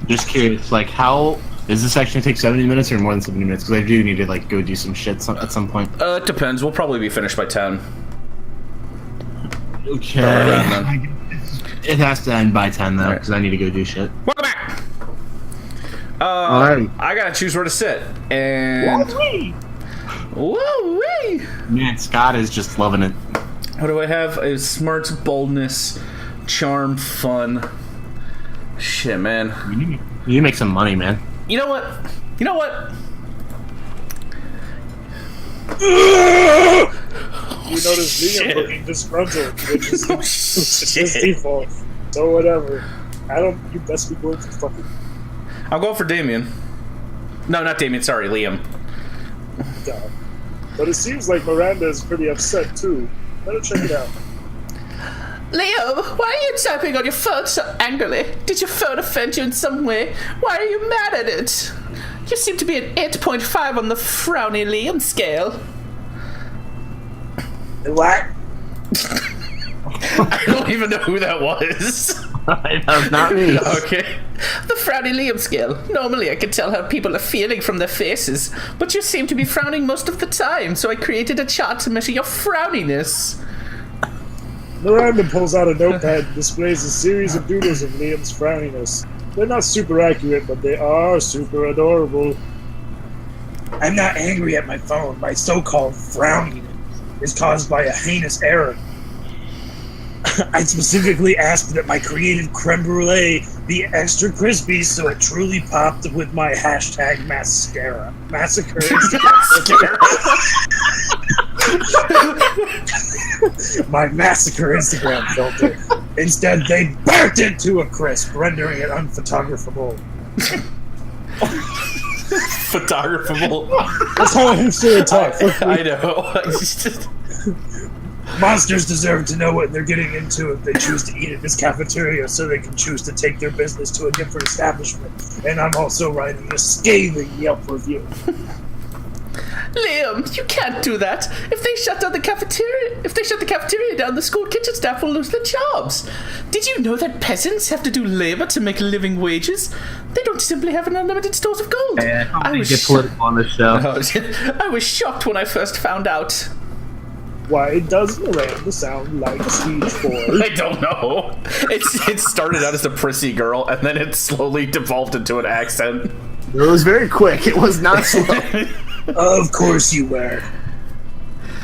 Just curious, like, how does this actually take 70 minutes or more than 70 minutes? Because I do need to like go do some shit at some point. It depends. We'll probably be finished by 10. Okay. It has to end by 10 though, because I need to go do shit. Welcome back. I gotta choose where to sit, and woo-wee. Man, Scott is just loving it. What do I have? Is smarts, boldness, charm, fun. Shit, man. You need to make some money, man. You know what? You know what? You notice Liam looking disgruntled, which is his default. So whatever. You best be going for fucking. I'm going for Damien. No, not Damien. Sorry, Liam. God. But it seems like Miranda is pretty upset too. Better check it out. Liam, why are you tapping on your phone so angrily? Did your phone offend you in some way? Why are you mad at it? You seem to be an 8.5 on the frowny Liam scale. What? I don't even know who that was. That's not me. Okay. The frowny Liam scale. Normally I can tell how people are feeling from their faces, but you seem to be frowning most of the time, so I created a chart to measure your frowniness. Miranda pulls out a notepad and displays a series of doodles of Liam's frowniness. They're not super accurate, but they are super adorable. I'm not angry at my phone. My so-called frowning is caused by a heinous error. I specifically asked that my created creme brulee be extra crispy so it truly popped with my hashtag mascara. Massacre Instagram. My massacre Instagram filter. Instead, they burnt it to a crisp, rendering it unphotographable. Photographable. That's how a hipster talk. I know. Monsters deserve to know what they're getting into if they choose to eat at this cafeteria so they can choose to take their business to a different establishment. And I'm also writing a scathing Yelp review. Liam, you can't do that. If they shut down the cafeteria down, the school kitchen staff will lose their jobs. Did you know that peasants have to do labor to make living wages? They don't simply have an unlimited stores of gold. I was get political on this show. I was shocked when I first found out. Why does Miranda sound like a speech boy? I don't know. It started out as a prissy girl, and then it slowly devolved into an accent. It was very quick. It was not slow. Of course you were.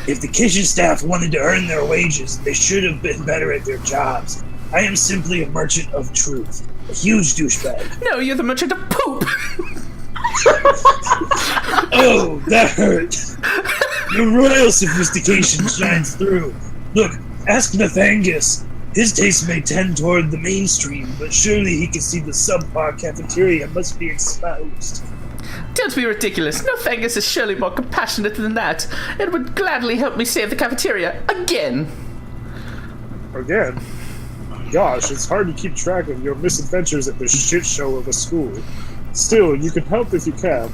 If the kitchen staff wanted to earn their wages, they should have been better at their jobs. I am simply a merchant of truth. A huge douchebag. No, you're the merchant of poop. Oh, that hurt. Your royal sophistication shines through. Look, ask Nathangus. His taste may tend toward the mainstream, but surely he can see the subpar cafeteria must be exposed. Don't be ridiculous. No, Fangus is surely more compassionate than that. It would gladly help me save the cafeteria again. Again? Gosh, it's hard to keep track of your misadventures at the shit show of a school. Still, you can help if you can.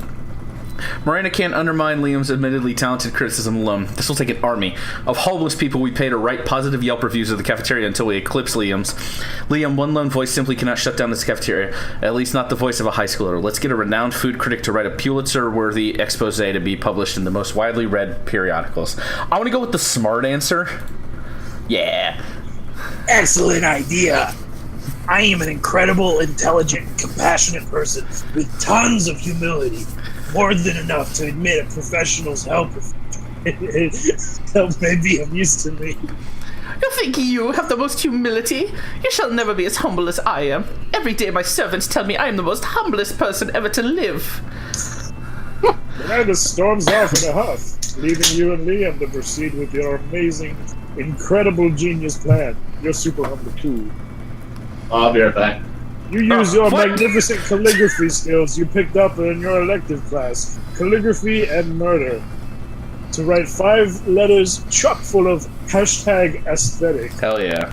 Miranda can't undermine Liam's admittedly talented criticism alone. This will take an army of homeless people we pay to write positive Yelp reviews of the cafeteria until we eclipse Liam's. Liam, one lone voice simply cannot shut down this cafeteria, at least not the voice of a high schooler. Let's get a renowned food critic to write a Pulitzer-worthy expose to be published in the most widely read periodicals. I want to go with the smart answer. Yeah. Excellent idea. I am an incredible, intelligent, compassionate person with tons of humility. More than enough to admit a professional's help may be of use to me. You think you have the most humility? You shall never be as humble as I am. Every day my servants tell me I am the most humblest person ever to live. Miranda storms off in a huff, leaving you and Liam to proceed with your amazing, incredible genius plan. You're super humble too. I'll be right back. You use your magnificent calligraphy skills you picked up in your elective class, calligraphy and murder, to write 5 letters chock full of hashtag aesthetic. Hell yeah.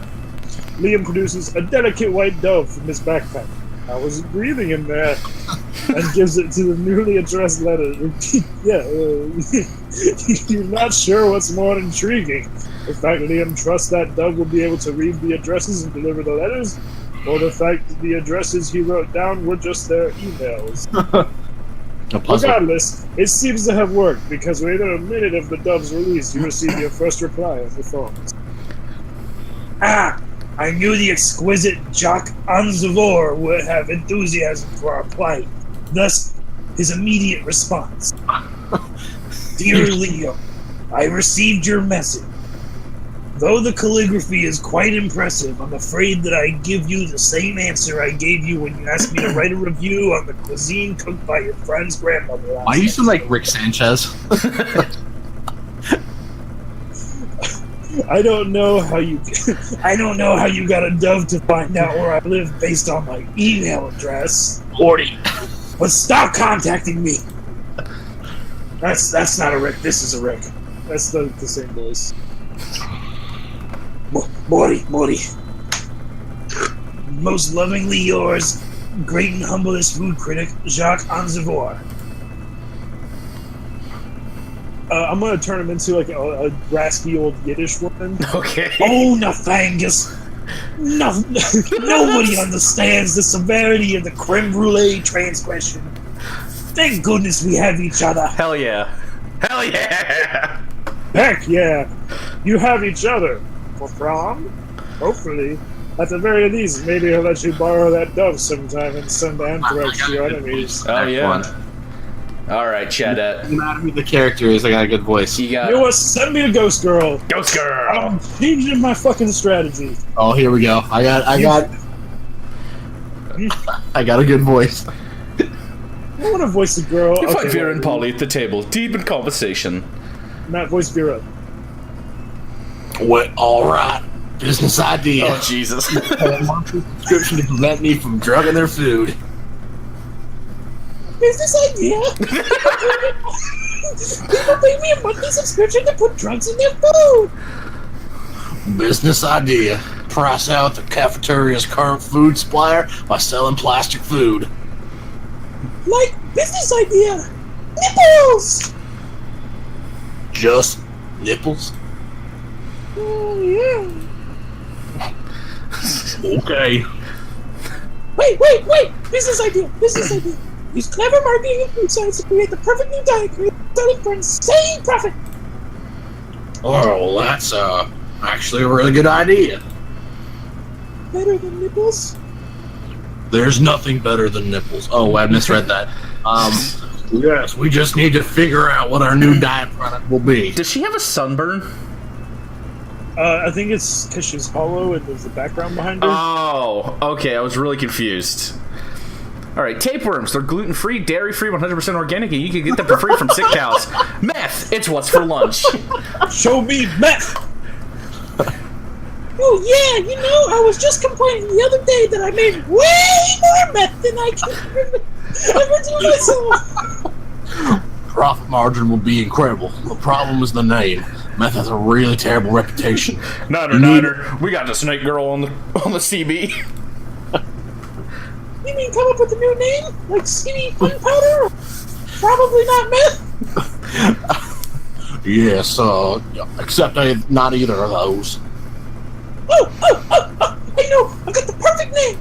Liam produces a delicate white dove from his backpack. I was breathing in there, and gives it to the newly addressed letter. You're not sure what's more intriguing. The fact Liam trusts that dove will be able to read the addresses and deliver the letters, or the fact that the addresses he wrote down were just their emails. A puzzle. Regardless, it seems to have worked, because within a minute of the Dove's release, you received your first reply on your phones. Ah! I knew the exquisite Jacques Anzavor would have enthusiasm for our plight. Thus, his immediate response. Dear Leo, I received your message. Though the calligraphy is quite impressive, I'm afraid that I give you the same answer I gave you when you asked me to write a review on the cuisine cooked by your friend's grandmother last Why you sound night. like Rick Sanchez? I don't know how you got a dove to find out where I live based on my email address. 40. But stop contacting me. That's not a Rick. This is a Rick. That's the same voice. Morty. Most lovingly yours, great and humblest food critic, Jacques Anzavor. I'm gonna turn him into like a raspy old Yiddish woman. Okay. Oh, Nathangus! Nobody understands the severity of the creme brulee transgression. Thank goodness we have each other. Hell yeah. Hell yeah! Heck yeah! You have each other. For prom? Hopefully. At the very least, maybe I'll let you borrow that dove sometime and send anthrax to your enemies. Oh yeah. Alright, Chadette. No matter who the character is, I got a good voice. You got You know what? Send me a ghost girl. Ghost Girl! I'm changing my fucking strategy. Oh, here we go. I got a good voice. I want to voice a girl. You find Okay, Vera well, and Polly at the table, deep in conversation. Matt, voice Vera. What? All right. Business idea. Oh, Jesus. Subscription to prevent me from drugging their food. Business idea? People pay me a monthly subscription to put drugs in their food. Business idea. Price out the cafeteria's current food supplier by selling plastic food. Like, business idea. Nipples! Just nipples? Oh, yeah. Okay. Wait! Business idea. Use clever marketing and food science to create the perfect new diet, selling for insane profit. Oh, well, that's actually a really good idea. Better than nipples? There's nothing better than nipples. Oh, I misread that. Yes, we just need to figure out what our new diet product will be. Does she have a sunburn? I think it's because she's hollow and there's the background behind her. Oh, okay. I was really confused. All right, tapeworms. They're gluten-free, dairy-free, 100% organic, and you can get them for free from sick cows. Meth. It's what's for lunch. Show me meth! Oh yeah, I was just complaining the other day that I made way more meth than I could ever do myself. Profit margin will be incredible. The problem is the name. Meth has a really terrible reputation. Nutter. We got the snake girl on the CB. You mean come up with a new name? Like skinny fun powder? Probably not meth. Yes, except not either of those. Oh! I know! I got the perfect name!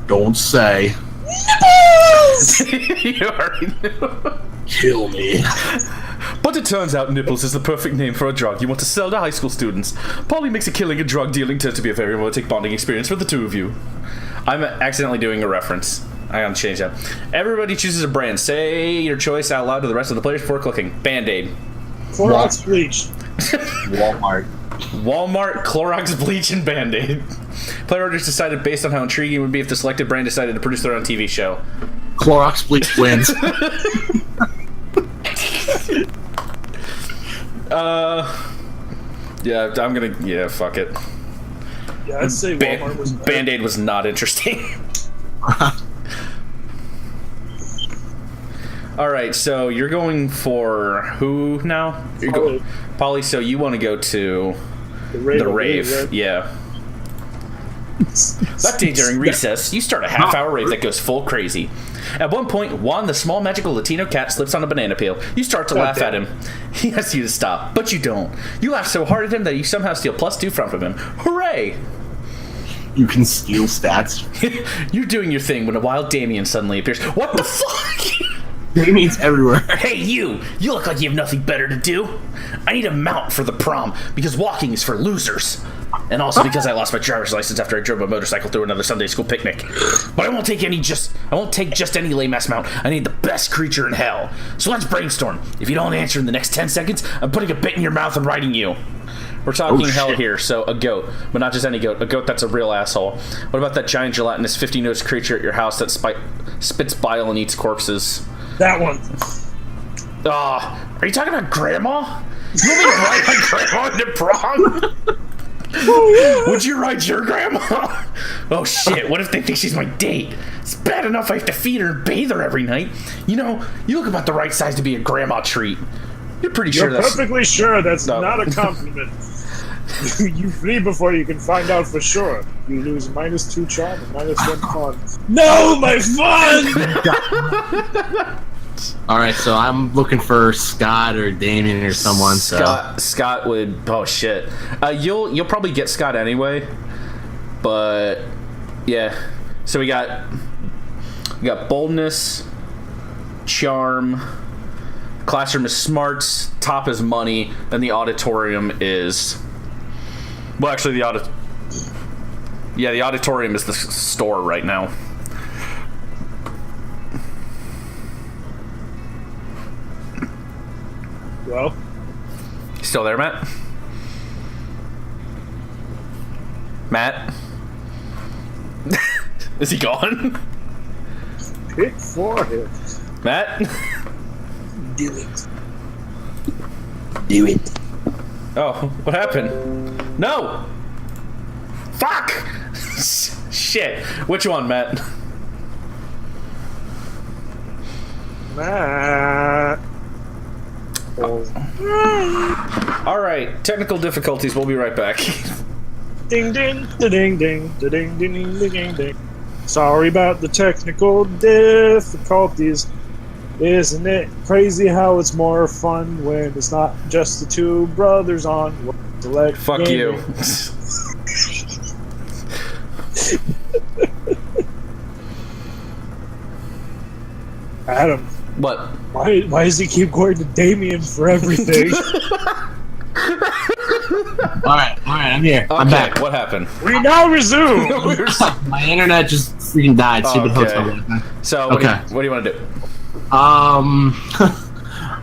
Don't say. Nipples! You already knew. Kill me. But it turns out Nipples is the perfect name for a drug you want to sell to high school students. Polly makes a killing and drug dealing tend to be a very romantic bonding experience for the two of you. I'm accidentally doing a reference. I gotta change that. Everybody chooses a brand. Say your choice out loud to the rest of the players before clicking. Band-Aid. Clorox bleach. Walmart. Walmart, Clorox, bleach, and Band-Aid. Player orders decided based on how intriguing it would be if the selected brand decided to produce their own TV show. Clorox bleach wins. Yeah, fuck it. Yeah, I'd say Walmart was better. Band-Aid was not interesting. Alright, so you're going for who now? You're Polly. Polly, so you want to go to The rave. the rave. Yeah. That day during recess, you start a half-hour rave that goes full crazy. At one point, Juan, the small magical Latino cat, slips on a banana peel. You start to laugh at him. He asks you to stop, but you don't. You laugh so hard at him that you somehow steal +2 from him. Hooray! You can steal stats. You're doing your thing when a wild Damien suddenly appears. What the fuck? Damien's everywhere. Hey, you! You look like you have nothing better to do. I need a mount for the prom, because walking is for losers. And also because I lost my driver's license after I drove a motorcycle through another Sunday school picnic. But I won't take just any lame-ass mount. I need the best creature in hell. So let's brainstorm. If you don't answer in the next 10 seconds, I'm putting a bit in your mouth and riding you. We're talking hell here, so a goat. But not just any goat. A goat that's a real asshole. What about that giant gelatinous 50-nosed creature at your house that spits bile and eats corpses? That one. Are you talking about Grandma? You want me to ride my grandma into prom? Oh, yeah. Would you ride your grandma? Oh shit, what if they think she's my date? It's bad enough I have to feed her and bathe her every night. You know, you look about the right size to be a grandma treat. You're pretty sure You're that's... perfectly sure that's No. not a compliment. You flee before you can find out for sure. You lose -2 charm and -1 fun. No, my fun! Alright, so I'm looking for Scott or Damien or someone. Scott would... Oh shit. You'll probably get Scott anyway. But... Yeah. So we got boldness, charm, classroom is smarts, top is money, and the auditorium is... Well, actually, the auditorium is the store right now. Well, Still there, Matt? Matt? Is he gone? pick for him. Matt? Do it. Do it. Oh, what happened? No! Fuck! Shit. Which one, Matt? Matt. Alright, technical difficulties. We'll be right back. Ding ding, da ding ding, da ding ding ding ding ding. Sorry about the technical difficulties. Isn't it crazy how it's more fun when it's not just the two brothers on select Fuck gaming? you. Adam, What? why does he keep going to Damien for everything? Alright, I'm here. I'm Okay, back. what happened? We now resume. My internet just freaking died. Stupid Okay. hotel Wi-Fi. So, Okay. what do you want to do?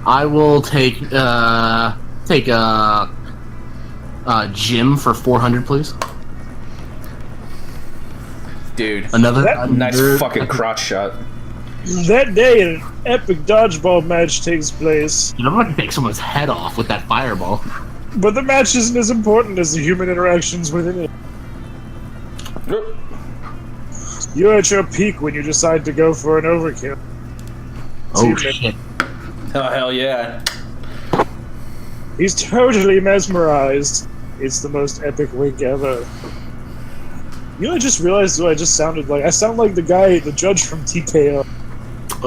I will take Jim for 400, please. Dude. Another Nice fucking crotch shot. That day, an epic dodgeball match takes place, I'm about to take someone's head off with that fireball. but the match isn't as important as the human interactions within it. You're at your peak when you decide to go for an overkill. Oh Teammate. shit! Oh, hell yeah. He's totally mesmerized. It's the most epic wink ever. You know, I just realized what I just sounded like. I sound like the judge from TKO.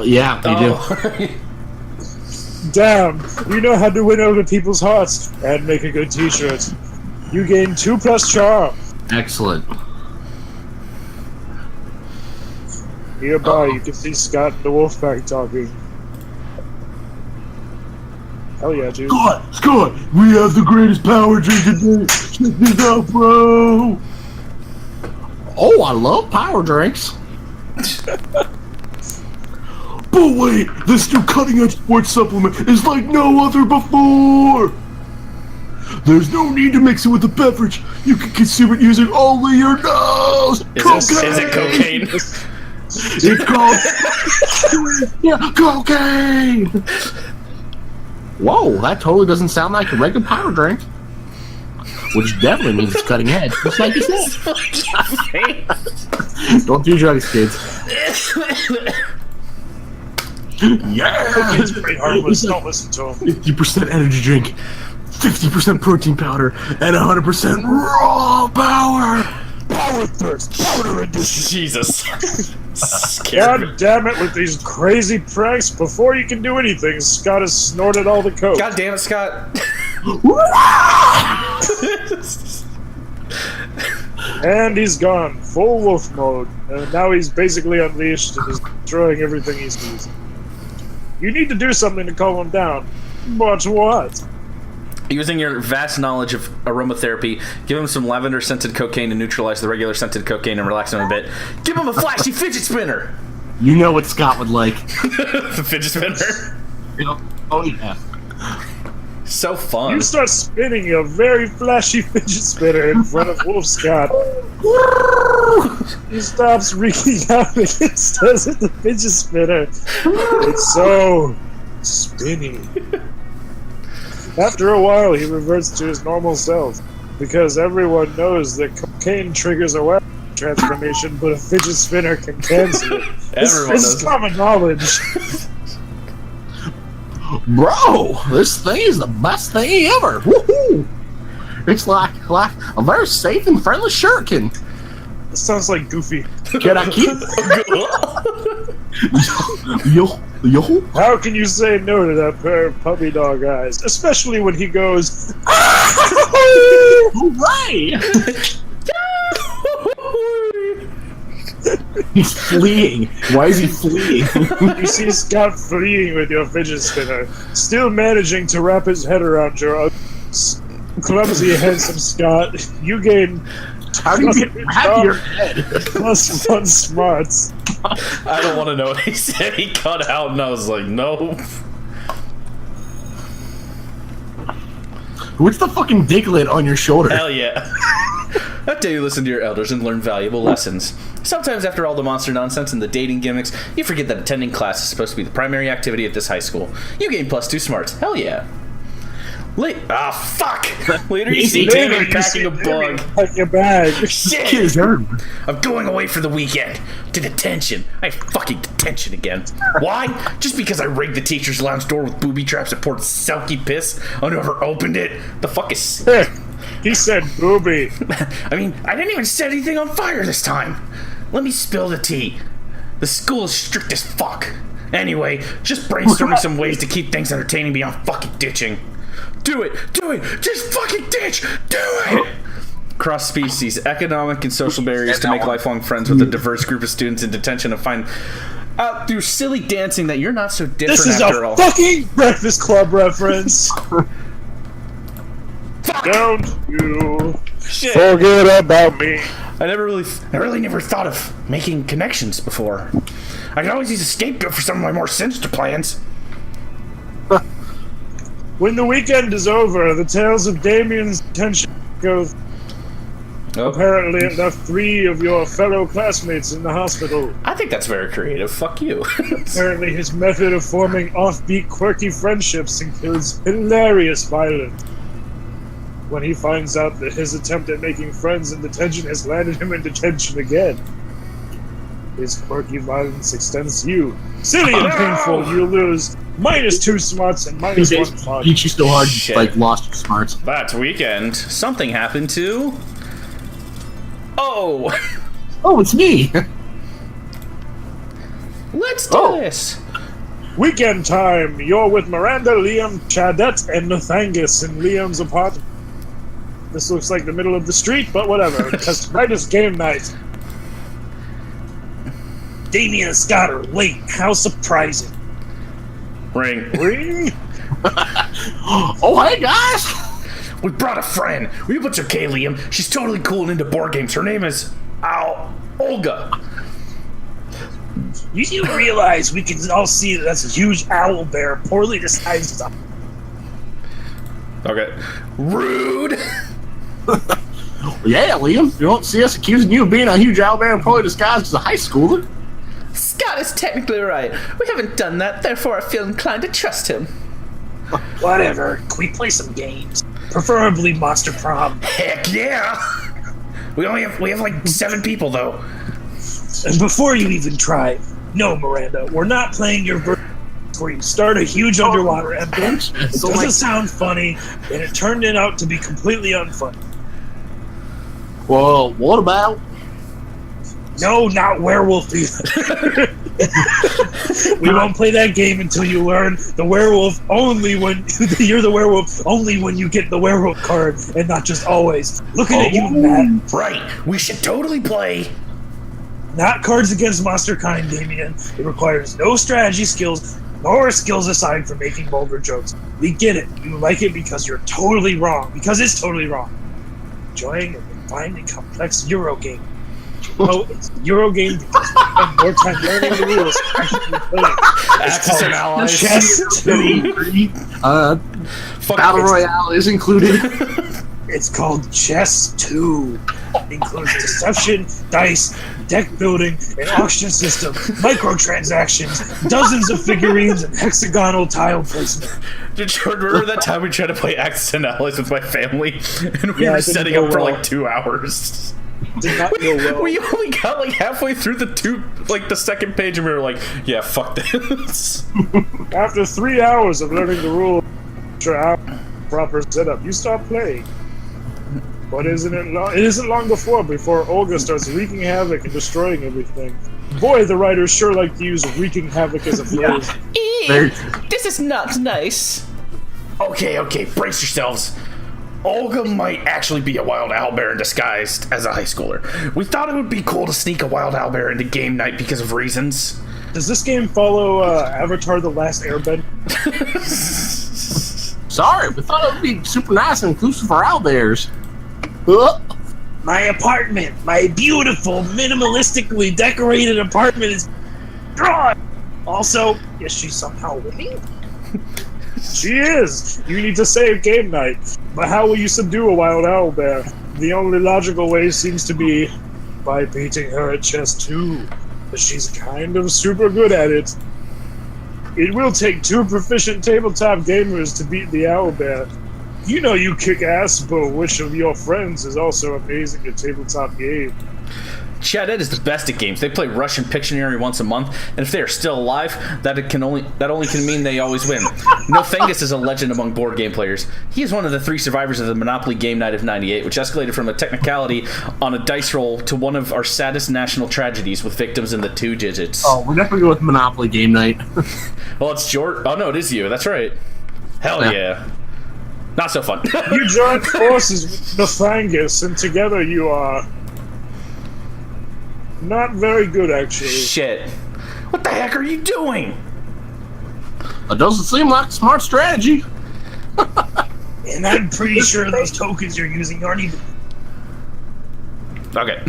Yeah, you do. Oh. Damn, you know how to win over people's hearts and make a good t-shirt. You gain 2+ charm. Excellent. Nearby, you can see Scott and the Wolfpack talking. Hell yeah, dude. Scott, we have the greatest power drink today. Check this out, bro. Oh, I love power drinks. But wait, this new cutting-edge sports supplement is like no other before. There's no need to mix it with a beverage. You can consume it using only your nose. Is it cocaine? It's called cocaine. Whoa, that totally doesn't sound like a regular power drink. Which definitely means it's cutting edge, just like you said. Don't do drugs, kids. Yeah! It's pretty harmless, don't listen to him. 50% energy drink, 50% protein powder, and 100% raw power! Power Thirst, Powder Edition. Jesus. Scary. God damn it, with these crazy pranks, before you can do anything, Scott has snorted all the coke. God damn it, Scott. And he's gone, full wolf mode. And now he's basically unleashed and is destroying everything he sees. You need to do something to calm him down. But what? Using your vast knowledge of aromatherapy, give him some lavender-scented cocaine to neutralize the regular scented cocaine and relax him a bit. Give him a flashy fidget spinner! You know what Scott would like. The fidget spinner? Oh, yeah. So fun. You start spinning a very flashy fidget spinner in front of Wolf Scott. He stops wreaking havoc and stares at the fidget spinner. It's so spinny. After a while, he reverts to his normal self, because everyone knows that cocaine triggers a weapon transformation, but a fidget spinner can cancel it. This is common knowledge. Bro, this thing is the best thing ever. Woohoo! It's like a very safe and friendly shuriken. This sounds like Goofy. Can I keep? Yo. How can you say no to that pair of puppy dog eyes? Especially when he goes, Hooray! He's fleeing. Why is he fleeing? You see Scott fleeing with your fidget spinner, still managing to wrap his head around your clumsy, handsome Scott. You gain How do you wrap your head? +1 smarts. I don't want to know what he said. He cut out and I was like, no. What's the fucking diglet on your shoulder? Hell yeah. That day you listen to your elders and learn valuable lessons. Sometimes after all the monster nonsense and the dating gimmicks, you forget that attending class is supposed to be the primary activity at this high school. You gain +2 smarts. Hell yeah. Fuck! Later you see Taylor packing a bug. Pack your bag. Shit! I'm going away for the weekend. To detention. I have fucking detention again. Why? Just because I rigged the teacher's lounge door with booby traps and poured selkie piss on whoever opened it? The fuck is... He said booby. I mean, I didn't even set anything on fire this time. Let me spill the tea. The school is strict as fuck. Anyway, just brainstorming some ways to keep things entertaining beyond fucking ditching. Do it! Just fucking ditch! Do it! Cross species, economic and social barriers to make lifelong friends with a diverse group of students in detention and find out through silly dancing that you're not so different This is after a all. fucking Breakfast Club reference. Don't you forget about me. I really never thought of making connections before. I could always use a scapegoat for some of my more sinister plans. When the weekend is over, the tales of Damien's detention go. Apparently, it left 3 of your fellow classmates in the hospital. I think that's very creative. Fuck you. Apparently, his method of forming offbeat, quirky friendships includes hilarious violence. When he finds out that his attempt at making friends in detention has landed him in detention again. His quirky violence extends to you. Silly and painful, you lose -2 smarts and -1 fun. Beat you so hard, Shit. like lost your smarts. That weekend, something happened to... Oh! Oh, it's me. Let's do this! Weekend time. You're with Miranda, Liam, Chadette, and Nathangus in Liam's apartment. This looks like the middle of the street, but whatever, because tonight is game night. Damien and Scott are late. How surprising. Ring. Ring? Oh, hey, guys. We brought a friend. We put okay, Liam. She's totally cool and into board games. Her name is... Olga. You do realize we can all see that that's a huge owl bear poorly disguised as a... Okay. Rude! Yeah, Liam. You don't see us accusing you of being a huge owlbear and probably disguised as a high schooler. Scott is technically right. We haven't done that, therefore I feel inclined to trust him. Whatever. Can we play some games? Preferably Monster Prom. Heck yeah! We have like 7 people, though. And before you even try, no, Miranda, we're not playing your version where you start a huge underwater epic. It doesn't sound funny, and it turned out to be completely unfunny. Well, what about No, not werewolf either. We won't play that game until you learn the werewolf only when you're the werewolf only when you get the werewolf card and not just always. Looking at you, Matt. Right. We should totally play. Not Cards Against Monster Kind, Damien. It requires no strategy skills nor skills aside from making vulgar jokes. We get it. You like it because you're totally wrong. Because it's totally wrong. Enjoying a refined and complex Euro game. Oh, it's a Euro game because we spend more time learning the rules than actually playing. Axis and allies. Chess 2. Battle Royale is included. It's called Chess 2. It includes deception, dice, deck building, an auction system, microtransactions, dozens of figurines, and hexagonal tile placement. Did you remember that time we tried to play Axis and Allies with my family? And we Yeah, were it didn't setting go up for well. like 2 hours. Did not go well. We only got like halfway through the second page, and we were like, "Yeah, fuck this." After 3 hours of learning the rules, proper setup, you stop playing. But isn't it long? It isn't long before Olga starts wreaking havoc and destroying everything. Boy, the writers sure like to use wreaking havoc as a phrase. This is not nice. Okay, brace yourselves. Olga might actually be a wild owlbear disguised as a high schooler. We thought it would be cool to sneak a wild owlbear into game night because of reasons. Does this game follow Avatar: The Last Airbender? Sorry, we thought it would be super nice and inclusive for owlbears. My apartment, my beautiful, minimalistically decorated apartment is drawn. Also, is she somehow winning? She is. You need to save game night. But how will you subdue a wild owlbear? The only logical way seems to be by beating her at chess 2. But she's kind of super good at it. It will take 2 proficient tabletop gamers to beat the owlbear. You know you kick ass, but which of your friends is also amazing at tabletop game? Chad Ed is the best at games. They play Russian Pictionary once a month, and if they are still alive, that only can mean they always win. No Fengus is a legend among board game players. He is one of the 3 survivors of the Monopoly Game Night of '98, which escalated from a technicality on a dice roll to one of our saddest national tragedies with victims in the 2 digits. Oh, we're definitely going with Monopoly Game Night. Well, it's George. Oh no, it is you. That's right. Hell yeah. Not so fun. You join forces with the Fungus, and together you are not very good, actually. Shit. What the heck are you doing? It doesn't seem like a smart strategy. And I'm pretty sure those tokens you're using aren't even... Okay.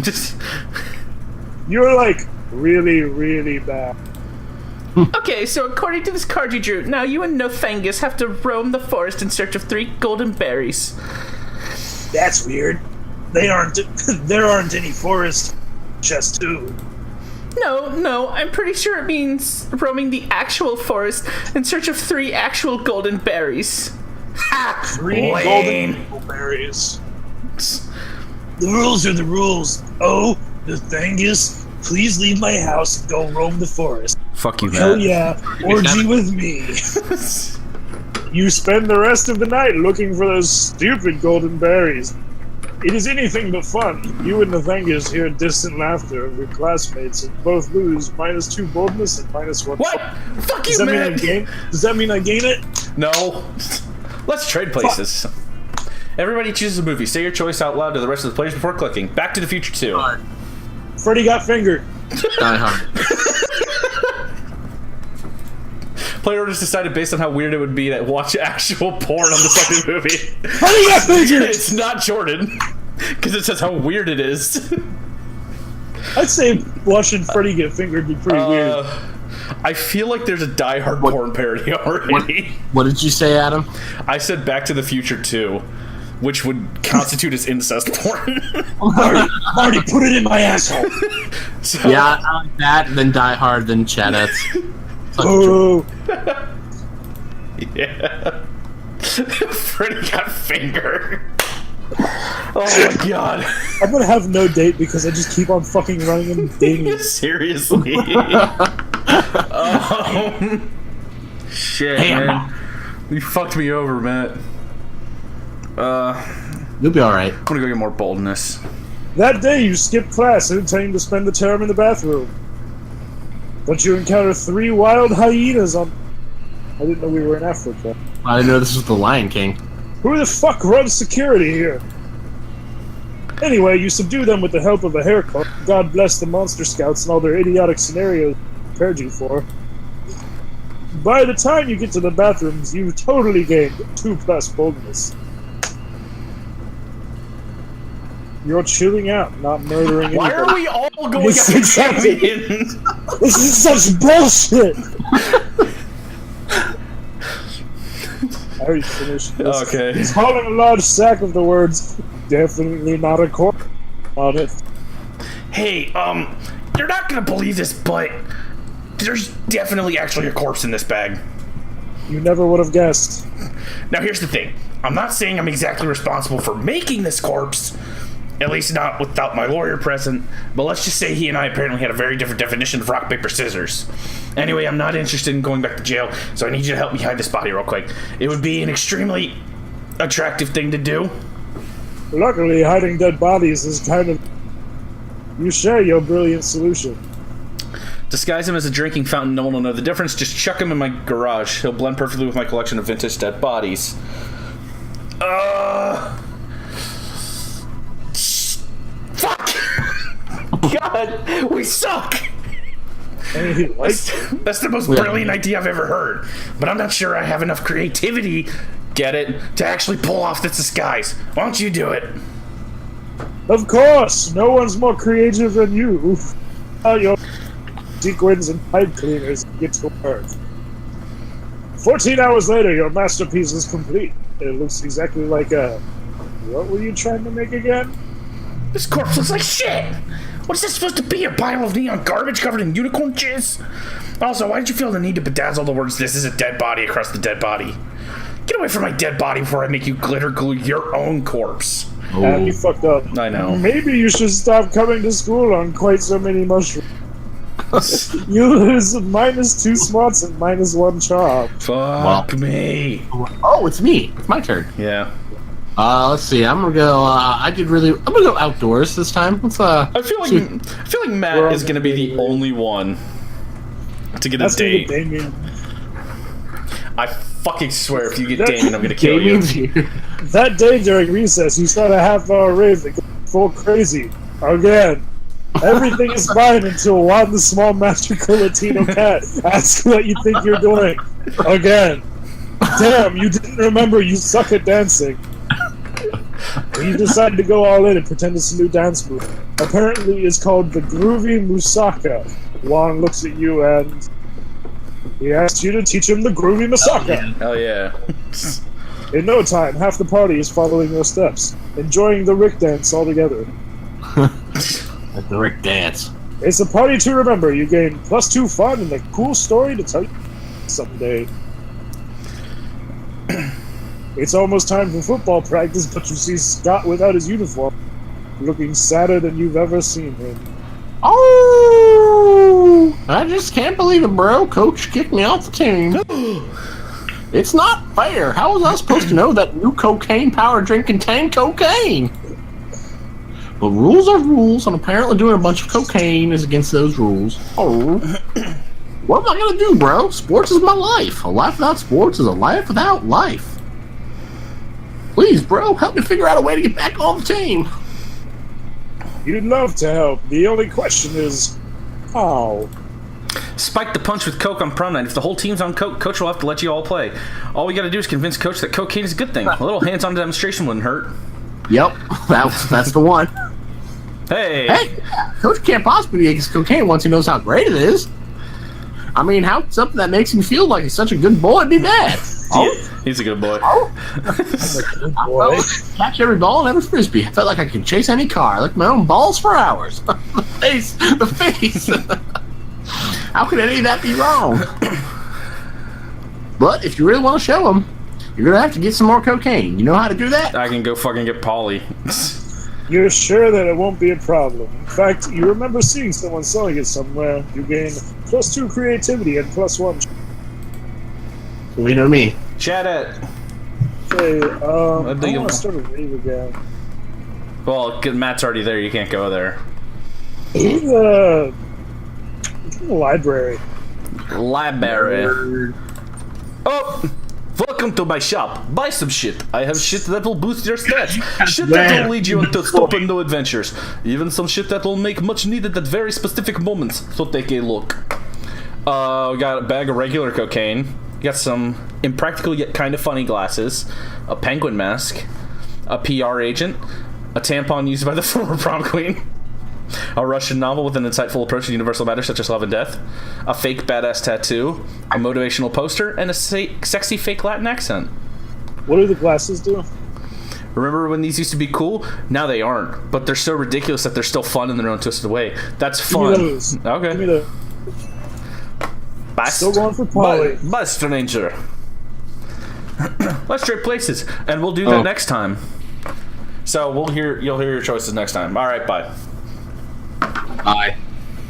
You're, like, really, really bad. Okay, so according to this card you drew, now you and Nothangus have to roam the forest in search of 3 golden berries. That's weird. There aren't any forest chess 2. No, I'm pretty sure it means roaming the actual forest in search of 3 actual golden berries. Ha! 3 Lame. golden berries. The rules are the rules. Oh, the thing is, please leave my house and go roam the forest. Fuck you, Hell Matt. yeah, orgy with me. You spend the rest of the night looking for those stupid golden berries. It is anything but fun. You and Nathangus hear distant laughter of your classmates and both lose -2 boldness and -1. What? Fuck Does you, that mean I Matt. gain? Does that mean I gain it? No. Let's trade places. Everybody chooses a movie. Say your choice out loud to the rest of the players before clicking. Back to the Future 2. Freddy got fingered. Die Hard. Player just decided based on how weird it would be to watch actual porn on the fucking movie. Freddy got fingered. It's not Jordan. Because it says how weird it is. I'd say watching Freddy get fingered would be pretty weird. I feel like there's a Die Hard porn parody already. What did you say, Adam? I said Back to the Future 2, which would constitute as incest porn. Marty, put it in my asshole. So, Yeah, I like that, then Die Hard, then Chadets. Oh, yeah. Freddy got fingered. Oh my god. I'm gonna have no date because I just keep on fucking running and dating. Seriously. Shit, Hey, man. You fucked me over, Matt. You'll be alright. I'm gonna go get more boldness. That day you skipped class intending to spend the term in the bathroom. But you encounter 3 wild hyenas on... I didn't know we were in Africa. I didn't know this was the Lion King. Who the fuck runs security here? Anyway, you subdue them with the help of a haircut. God bless the Monster Scouts and all their idiotic scenarios prepared you for. By the time you get to the bathrooms, you've totally gained 2+ boldness. You're chilling out, not murdering Why anybody. are we all going This is after exactly- Damien? This is such bullshit! I already finished this. Okay. He's hauling a large sack of the words, definitely not a corpse on it. Hey, you're not gonna believe this, but there's definitely actually a corpse in this bag. You never would have guessed. Now here's the thing. I'm not saying I'm exactly responsible for making this corpse, at least not without my lawyer present, but let's just say he and I apparently had a very different definition of rock, paper, scissors. Anyway, I'm not interested in going back to jail, so I need you to help me hide this body real quick. It would be an extremely attractive thing to do. Luckily, hiding dead bodies is kind of... You share your brilliant solution. Disguise him as a drinking fountain, no one will know the difference. Just chuck him in my garage. He'll blend perfectly with my collection of vintage dead bodies. Fuck! God, we suck! Hey, like, That's the most brilliant idea I've ever heard. But I'm not sure I have enough creativity, get it, to actually pull off this disguise. Why don't you do it? of course, no one's more creative than you. Your sequins and pipe cleaners get to work. 14 hours later, your masterpiece is complete. It looks exactly like a... What were you trying to make again? This corpse looks like shit! What is this supposed to be? A pile of neon garbage covered in unicorn jizz? Also, why did you feel the need to bedazzle the words, "This is a dead body" across the dead body? Get away from my dead body before I make you glitter glue your own corpse. And you fucked up. I know. Maybe you should stop coming to school on quite so many mushrooms. You lose -2 smarts and -1 charm. Fuck me. Oh, it's me. It's my turn. Yeah. Let's see. I'm gonna go. I'm gonna go outdoors this time. Let's I feel like Matt is gonna be the only one to get a That's gonna date. get Damien. I fucking swear, if you get Damien, I'm gonna kill you. Damien's here. That day during recess, you start a half-hour rave that goes full crazy. Again. Everything is fine until Juan the small magical Latino cat asks what you think you're doing. Again. Damn, you didn't remember you suck at dancing. You decide to go all in and pretend it's a new dance move. Apparently it's called the Groovy Musaka. Juan looks at you and he asks you to teach him the Groovy Musaka. Hell yeah. In no time, half the party is following your steps, enjoying the Rick dance all together. The Rick dance. It's a party to remember. You gain +2 fun and a cool story to tell you someday. It's almost time for football practice, but you see Scott without his uniform, looking sadder than you've ever seen him. Oh! I just can't believe it, bro. Coach kicked me off the team. It's not fair. How was I supposed to know that new cocaine power drink contained cocaine? But rules are rules, and apparently doing a bunch of cocaine is against those rules. Oh. What am I gonna do, bro? Sports is my life. A life without sports is a life without life. Please, bro, help me figure out a way to get back on the team. You'd love to help. The only question is, how? Spike the punch with coke on prom night. If the whole team's on coke, coach will have to let you all play. All we gotta do is convince coach that cocaine is a good thing. A little hands-on demonstration wouldn't hurt. Yep, that's the one. Hey! Coach can't possibly be against cocaine once he knows how great it is. I mean, how something that makes him feel like he's such a good boy would be bad. He's a good boy. Boy. Catch every ball and every frisbee. I felt like I could chase any car. I licked my own balls for hours. The face. How could any of that be wrong? But if you really want to show them, you're gonna have to get some more cocaine. You know how to do that? I can go fucking get Polly. You're sure that it won't be a problem. In fact, you remember seeing someone selling it somewhere. You gain +2 creativity and +1. You know me. Chat it. Okay, I do you want want? to start a rave again. Well, Matt's already there. You can't go there. The library. Library. Oh! Welcome to my shop. Buy some shit. I have shit that will boost your stats. Shit that will lead you into stupid new adventures. Even some shit that will make much needed at very specific moments. So take a look. We got a bag of regular cocaine. Got some impractical yet kind of funny glasses. A penguin mask. A PR agent. A tampon used by the former prom queen. A Russian novel with an insightful approach to universal matters such as love and death. A fake badass tattoo. A motivational poster. And a sexy fake Latin accent. What do the glasses do? Remember when these used to be cool? Now they aren't. But they're so ridiculous that they're still fun in their own twisted way. That's fun. Give me those. Okay. Give me the... Bye. Still going for Polly. Bye, stranger. Let's trade places. And we'll do that next time. So you'll hear your choices next time. Alright, bye. Bye.